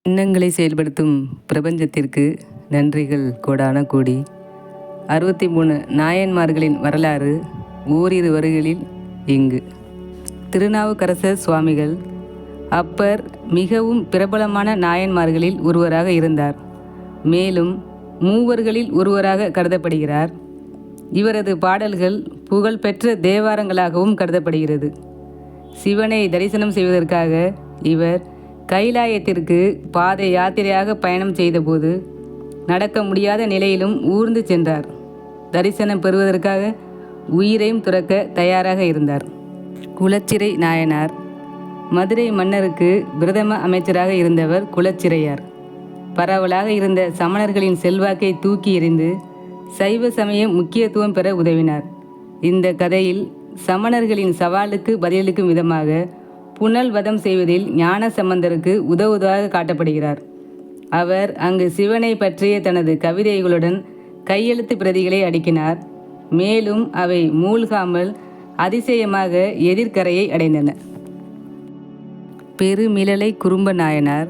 எண்ணங்களை செயல்படுத்தும் பிரபஞ்சத்திற்கு நன்றிகள் கோடான கோடி. 63 நாயன்மார்களின் வரலாறு ஓரிரு வரிகளில் இங்கு. திருநாவுக்கரசர் சுவாமிகள் அப்பர் மிகவும் பிரபலமான நாயன்மார்களில் ஒருவராக இருந்தார். மேலும் மூவர்களில் ஒருவராக கருதப்படுகிறார். இவரது பாடல்கள் புகழ்பெற்ற தேவாரங்களாகவும் கருதப்படுகிறது. சிவனை தரிசனம் செய்வதற்காக இவர் கைலாயத்திற்கு பாத யாத்திரையாக பயணம் செய்தபோது நடக்க முடியாத நிலையிலும் ஊர்ந்து சென்றார். தரிசனம் பெறுவதற்காக உயிரையும் துறக்க தயாராக இருந்தார். குலச்சிறை நாயனார் மதுரை மன்னருக்கு பிரதம அமைச்சராக இருந்தவர் குலச்சிறையார். பரவலாக இருந்த சமணர்களின் செல்வாக்கை தூக்கி எறிந்து சைவ சமயம் முக்கியத்துவம் பெற உதவினார். இந்த கதையில் சமணர்களின் சவாலுக்கு பதிலளிக்கும் விதமாக புனல் வதம் செய்வதில் ஞானசம்பந்தருக்கு உதவுவதாக காட்டப்படுகிறார். அவர் அங்கு சிவனை பற்றிய தனது கவிதைகளுடன் கையெழுத்து பிரதிகளை அடுக்கினார். மேலும் அவை மூழ்காமல் அதிசயமாக எதிர்கரையை அடைந்தன. பெருமிழலை குறும்ப நாயனார்.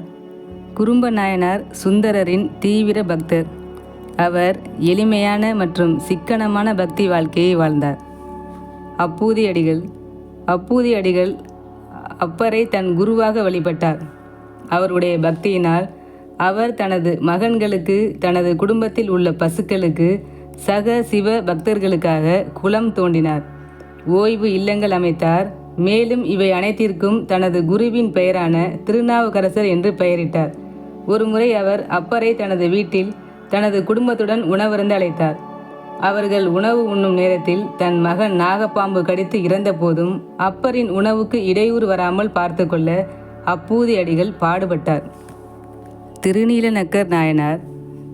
குறும்ப நாயனார் சுந்தரரின் தீவிர பக்தர். அவர் எளிமையான மற்றும் சிக்கனமான பக்தி வாழ்க்கையை வாழ்ந்தார். அப்பூதி அடிகள் அப்பரை தன் குருவாக வழிபட்டார். அவருடைய பக்தியினால் அவர் தனது மகன்களுக்கு, தனது குடும்பத்தில் உள்ள பசுக்களுக்கு, சக சிவ பக்தர்களுக்காக குளம் தோண்டினார். ஓய்வு இல்லங்கள் அமைத்தார். மேலும் இவை அனைத்திற்கும் தனது குருவின் பெயரான திருநாவுக்கரசர் என்று பெயரிட்டார். ஒருமுறை அவர் அப்பரை தனது வீட்டில் தனது குடும்பத்துடன் உணவருந்த அழைத்தார். அவர்கள் உணவு உண்ணும் நேரத்தில் தன் மகன் நாகப்பாம்பு கடித்து இறந்த போதும் அப்பரின் உணவுக்கு இடையூறு வராமல் பார்த்து கொள்ள அப்பூதி அடிகள் பாடுபட்டார். திருநீலநக்கர் நாயனார்.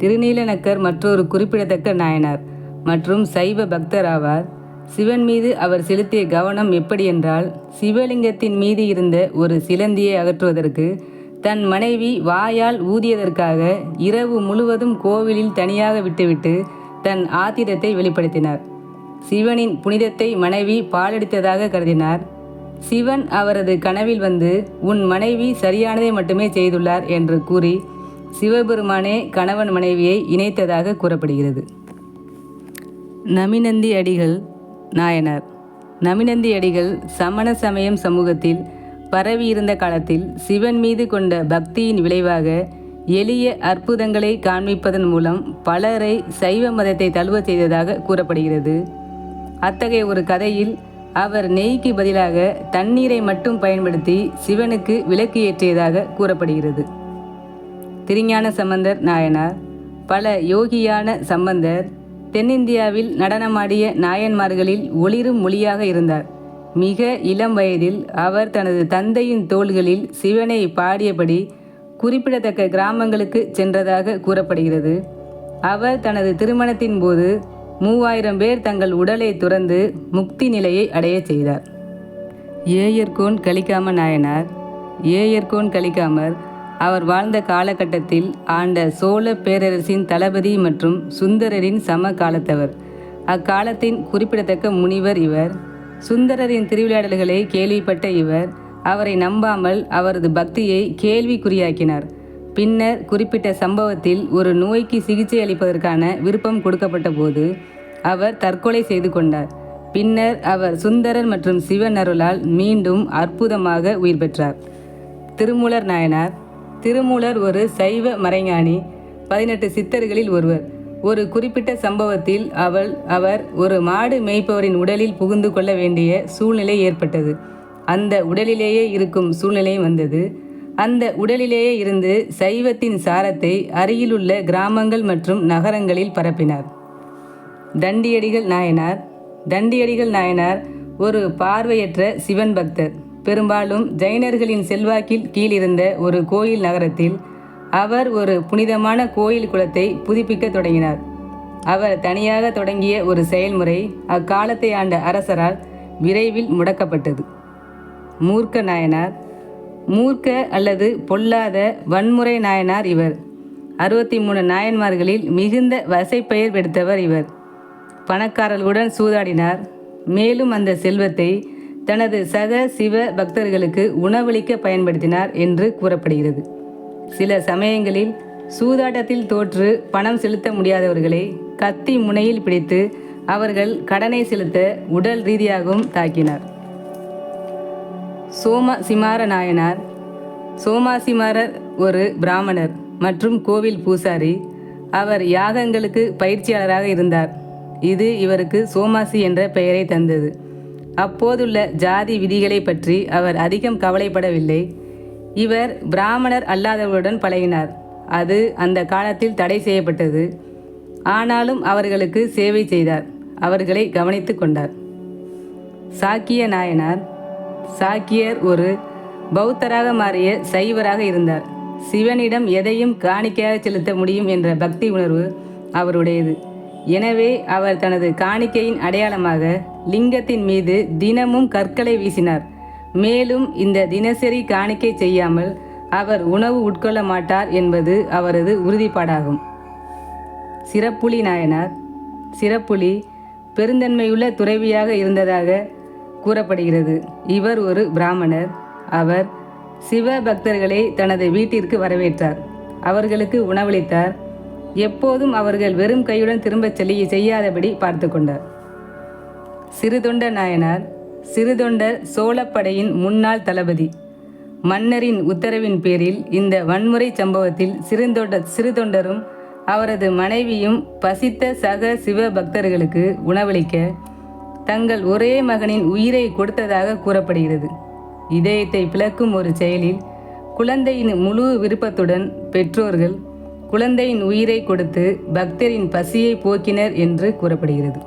திருநீலநக்கர் மற்றொரு குறிப்பிடத்தக்க நாயனார் மற்றும் சைவ பக்தர் ஆவார். சிவன் மீது அவர் செலுத்திய கவனம் எப்படி என்றால், சிவலிங்கத்தின் மீது இருந்த ஒரு சிலந்தியை அகற்றுவதற்கு தன் மனைவி வாயால் ஊதியதற்காக இரவு முழுவதும் கோவிலில் தனியாக விட்டுவிட்டு தன் ஆத்திரத்தை வெளிப்படுத்தினார். சிவனின் புனிதத்தை மனைவி பாலடித்ததாக கருதினார். சிவன் அவரது கனவில் வந்து, உன் மனைவி சரியானதை மட்டுமே செய்துள்ளார் என்று கூறி சிவபெருமானே கணவன் மனைவியை இணைத்ததாக கூறப்படுகிறது. நமிநந்தி அடிகள் நாயனார். நமிநந்தி அடிகள் சமண சமயம் சமூகத்தில் பரவியிருந்த காலத்தில் சிவன் மீது கொண்ட பக்தியின் விளைவாக எளிய அற்புதங்களை காண்பிப்பதன் மூலம் பலரை சைவ மதத்தை தழுவ செய்ததாக கூறப்படுகிறது. அத்தகைய ஒரு கதையில் அவர் நெய்க்கு பதிலாக தண்ணீரை மட்டும் பயன்படுத்தி சிவனுக்கு விளக்கு ஏற்றியதாக கூறப்படுகிறது. திருஞான சம்பந்தர் நாயனார். பல யோகியான சம்பந்தர் தென்னிந்தியாவில் நடனமாடிய நாயன்மார்களில் ஒளிரும் மொழியாக இருந்தார். மிக இளம் வயதில் அவர் தனது தந்தையின் தோள்களில் சிவனை பாடியபடி குறிப்பிடத்தக்க கிராமங்களுக்கு சென்றதாக கூறப்படுகிறது. அவர் தனது திருமணத்தின் போது 3000 பேர் தங்கள் உடலை துறந்து முக்தி நிலையை அடைய செய்தார். ஏயர்கோன் கலிக்காம நாயனார். ஏயர்கோன் கலிக்காமர் அவர் வாழ்ந்த காலகட்டத்தில் ஆண்ட சோழ பேரரசின் தளபதி மற்றும் சுந்தரரின் சம காலத்தவர். அக்காலத்தின் குறிப்பிடத்தக்க முனிவர் இவர். சுந்தரரின் திருவிளையாடல்களை கேள்விப்பட்ட இவர் அவரை நம்பாமல் அவரது பக்தியை கேள்விக்குறியாக்கினார். பின்னர் குறிப்பிட்ட சம்பவத்தில் ஒரு நோய்க்கு சிகிச்சை அளிப்பதற்கான விருப்பம் கொடுக்கப்பட்ட போது அவர் தற்கொலை செய்து கொண்டார். பின்னர் அவர் சுந்தரர் மற்றும் சிவன் அருளால் மீண்டும் அற்புதமாக உயிர் பெற்றார். திருமூலர் நாயனார். திருமூலர் ஒரு சைவ மறைஞானி. 18 சித்தர்களில் ஒருவர். ஒரு குறிப்பிட்ட சம்பவத்தில் அவர் ஒரு மாடு மேய்ப்பவரின் உடலில் புகுந்து கொள்ள வேண்டிய சூழ்நிலை ஏற்பட்டது. அந்த உடலிலேயே இருக்கும் சூழ்நிலையும் வந்தது. அந்த உடலிலேயே இருந்து சைவத்தின் சாரத்தை அருகிலுள்ள கிராமங்கள் மற்றும் நகரங்களில் பரப்பினார். தண்டியடிகள் நாயனார். தண்டியடிகள் நாயனார் ஒரு பார்வையற்ற சிவன் பக்தர். பெரும்பாலும் ஜைனர்களின் செல்வாக்கில் கீழிருந்த ஒரு கோயில் நகரத்தில் அவர் ஒரு புனிதமான கோயில் குளத்தை புதுப்பிக்க தொடங்கினார். அவர் தனியாக தொடங்கிய ஒரு செயல்முறை அக்காலத்தை ஆண்ட அரசரால் விரைவில் முடக்கப்பட்டது. மூர்க்க நாயனார். மூர்க்க அல்லது பொல்லாத வன்முறை நாயனார் இவர். 63 நாயன்மார்களில் மிகுந்த வசைப்பெயர் எடுத்தவர் இவர். பணக்காரர்களுடன் சூதாடினார். மேலும் அந்த செல்வத்தை தனது சக சிவ பக்தர்களுக்கு உணவளிக்க பயன்படுத்தினார் என்று கூறப்படுகிறது. சில சமயங்களில் சூதாட்டத்தில் தோற்று பணம் செலுத்த முடியாதவர்களை கத்தி முனையில் பிடித்து அவர்கள் கடனை செலுத்த உடல் ரீதியாகவும் தாக்கினார். சோமசிமார நாயனார். சோமாசிமாரர் ஒரு பிராமணர் மற்றும் கோவில் பூசாரி. அவர் யாகங்களுக்கு பயிற்சியாளராக இருந்தார். இது இவருக்கு சோமாசி என்ற பெயரை தந்தது. அப்போதுள்ள ஜாதி விதிகளை பற்றி அவர் அதிகம் கவலைப்படவில்லை. இவர் பிராமணர் அல்லாதவர்களுடன் பழகினார். அது அந்த காலத்தில் தடை செய்யப்பட்டது. ஆனாலும் அவர்களுக்கு சேவை செய்தார். அவர்களை கவனித்து கொண்டார். சாக்கிய நாயனார். சாக்கியர் ஒரு பௌத்தராக மாறிய சைவராக இருந்தார். சிவனிடம் எதையும் காணிக்கையாக செலுத்த முடியும் என்ற பக்தி உணர்வு அவருடையது. எனவே அவர் தனது காணிக்கையின் அடையாளமாக லிங்கத்தின் மீது தினமும் கற்களை வீசினார். மேலும் இந்த தினசரி காணிக்கை செய்யாமல் அவர் உணவு உட்கொள்ள மாட்டார் என்பது அவரது உறுதிப்பாடாகும். சிறப்புலி நாயனார். சிறப்புலி பெருந்தன்மையுள்ள துறவியாக இருந்ததாக கூறப்படுகிறது. இவர் ஒரு பிராமணர். அவர் சிவ பக்தர்களை தனது வீட்டிற்கு வரவேற்றார். அவர்களுக்கு உணவளித்தார். எப்போதும் அவர்கள் வெறும் கையுடன் திரும்பச் செய்யாதபடி பார்த்து கொண்டார். சிறுதொண்ட நாயனார். சிறுதொண்டர் சோழப்படையின் முன்னாள் தளபதி. மன்னரின் உத்தரவின் பேரில் இந்த வன்முறை சம்பவத்தில் சிறுதொண்டரும் அவரது மனைவியும் பசித்த சக சிவ பக்தர்களுக்கு உணவளிக்க தங்கள் ஒரே மகனின் உயிரை கொடுத்ததாக கூறப்படுகிறது. இதயத்தை பிளக்கும் ஒரு செயலில் குழந்தையின் முழு விருப்பத்துடன் பெற்றோர்கள் குழந்தையின் உயிரை கொடுத்து பக்தரின் பசியை போக்கினர் என்று கூறப்படுகிறது.